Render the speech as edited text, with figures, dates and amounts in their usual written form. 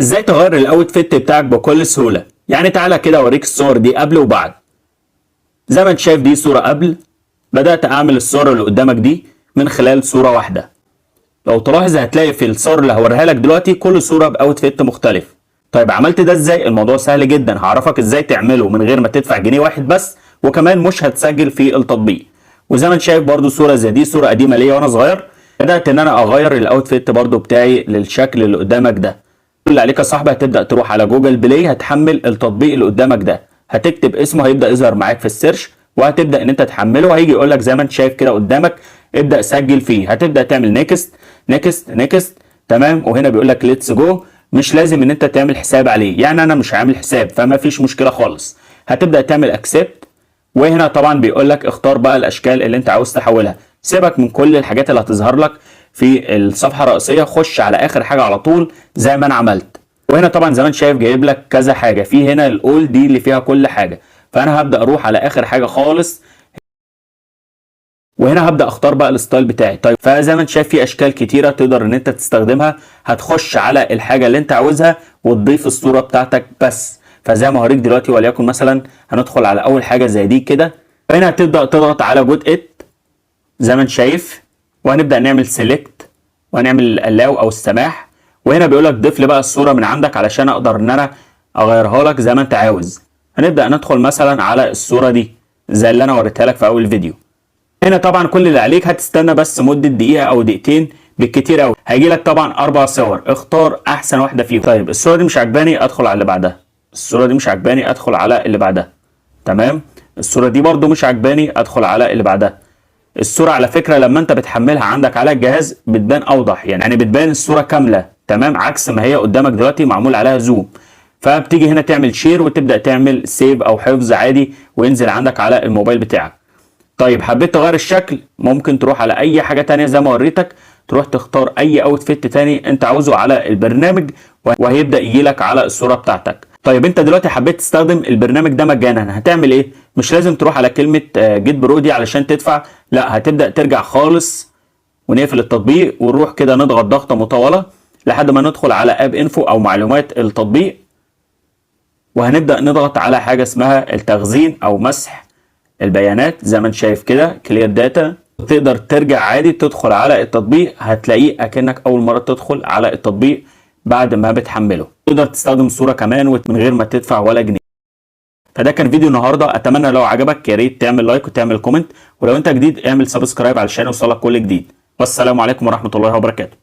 ازاي تغير الاوتفيت بتاعك بكل سهولة؟ يعني تعالى كده اوريك الصور دي قبل وبعد. زي ما انت شايف دي صورة قبل، بدأت اعمل الصورة اللي قدامك دي من خلال صورة واحدة. لو تلاحظ هتلاقي في الصور اللي هوريها لك دلوقتي كل صورة باوتفيت مختلف. طيب عملت ده ازاي؟ الموضوع سهل جدا، هعرفك ازاي تعمله من غير ما تدفع جنيه واحد بس، وكمان مش هتسجل في التطبيق. وزي ما انت شايف برضو صورة زي دي صورة قديمة ليا وانا صغير، بدأت ان انا اغير الاوتفيت برضو بتاعي للشكل اللي قدامك ده. كل اللي عليك يا صاحبي هتبدأ تروح على جوجل بلاي، هتحمل التطبيق اللي قدامك ده، هتكتب اسمه هيبدأ يظهر معاك في السيرش، وهتبدأ ان انت تحمله. هيجي يقول لك زي ما انت شايف كده قدامك ابدأ سجل فيه، هتبدأ تعمل نيكست نيكست نيكست. تمام، وهنا بيقول لك ليتس جو. مش لازم ان انت تعمل حساب عليه، يعني انا مش عامل حساب فما فيش مشكلة خالص. هتبدأ تعمل اكسبت، وهنا طبعا بيقول لك اختار بقى الاشكال اللي انت عاوز تحولها. سيبك من كل الحاجات اللي هتظهر لك في الصفحة الرئيسية، خش على اخر حاجة على طول زي ما انا عملت. وهنا طبعا زي ما انت شايف جايب لك كذا حاجة، في هنا الاول دي اللي فيها كل حاجة، فانا هبدأ اروح على اخر حاجة خالص، وهنا هبدأ اختار بقى الستايل بتاعي. طيب فزي ما انت شايف في اشكال كتيرة تقدر ان انت تستخدمها، هتخش على الحاجة اللي انت عاوزها وتضيف الصورة بتاعتك بس. فزي ما هوريك دلوقتي، وليكن مثلا هندخل على اول حاجة زي دي كده، هنا هتبدأ تضغط على جود ات زي ما انت شايف، وهنبدأ نعمل سيلكت وهنعمل الاو او السماح. وهنا بيقول لك ضيف لي بقى الصورة من عندك علشان اقدر ان انا اغيرها لك زي ما انت عاوز. هنبدأ ندخل مثلا على الصورة دي زي اللي انا وريتها لك في اول فيديو. هنا طبعا كل اللي عليك هتستنى بس مدة دقيقة او دقيقتين بالكتير قوي، هيجي لك طبعا 4 صور، اختار احسن واحدة فيهم. طيب الصورة دي مش عجباني، ادخل على اللي بعدها. الصورة دي مش عجباني، ادخل على اللي بعدها. تمام، الصورة دي برضو مش عجباني، ادخل على اللي بعدها. الصورة على فكرة لما انت بتحملها عندك على الجهاز بتبان اوضح، يعني بتبان الصورة كاملة تمام، عكس ما هي قدامك دلوقتي معمول عليها زوم. فبتيجي هنا تعمل شير وتبدأ تعمل سيف او حفظ عادي، وينزل عندك على الموبايل بتاعك. طيب حبيت تغير الشكل، ممكن تروح على اي حاجة تانية زي ما وريتك، تروح تختار اي اوتفيت تاني انت عاوزه على البرنامج، وهيبدأ يجيلك على الصورة بتاعتك. طيب انت دلوقتي حبيت تستخدم البرنامج ده مجانا، هتعمل ايه؟ مش لازم تروح على كلمة جيت برو دي علشان تدفع، لا هتبدأ ترجع خالص ونقفل التطبيق ونروح كده نضغط ضغطة مطولة لحد ما ندخل على اب انفو او معلومات التطبيق، وهنبدأ نضغط على حاجة اسمها التخزين او مسح البيانات زي ما انت شايف كده كلير داتا. تقدر ترجع عادي تدخل على التطبيق، هتلاقيه اكنك اول مرة تدخل على التطبيق بعد ما بتحمله. تقدر تستخدم صورة كمان من غير ما تدفع ولا جنيه. فده كان فيديو النهارده، اتمنى لو عجبك يا ريت تعمل لايك وتعمل كومنت، ولو انت جديد اعمل سبسكرايب علشان يوصلك كل جديد. والسلام عليكم ورحمة الله وبركاته.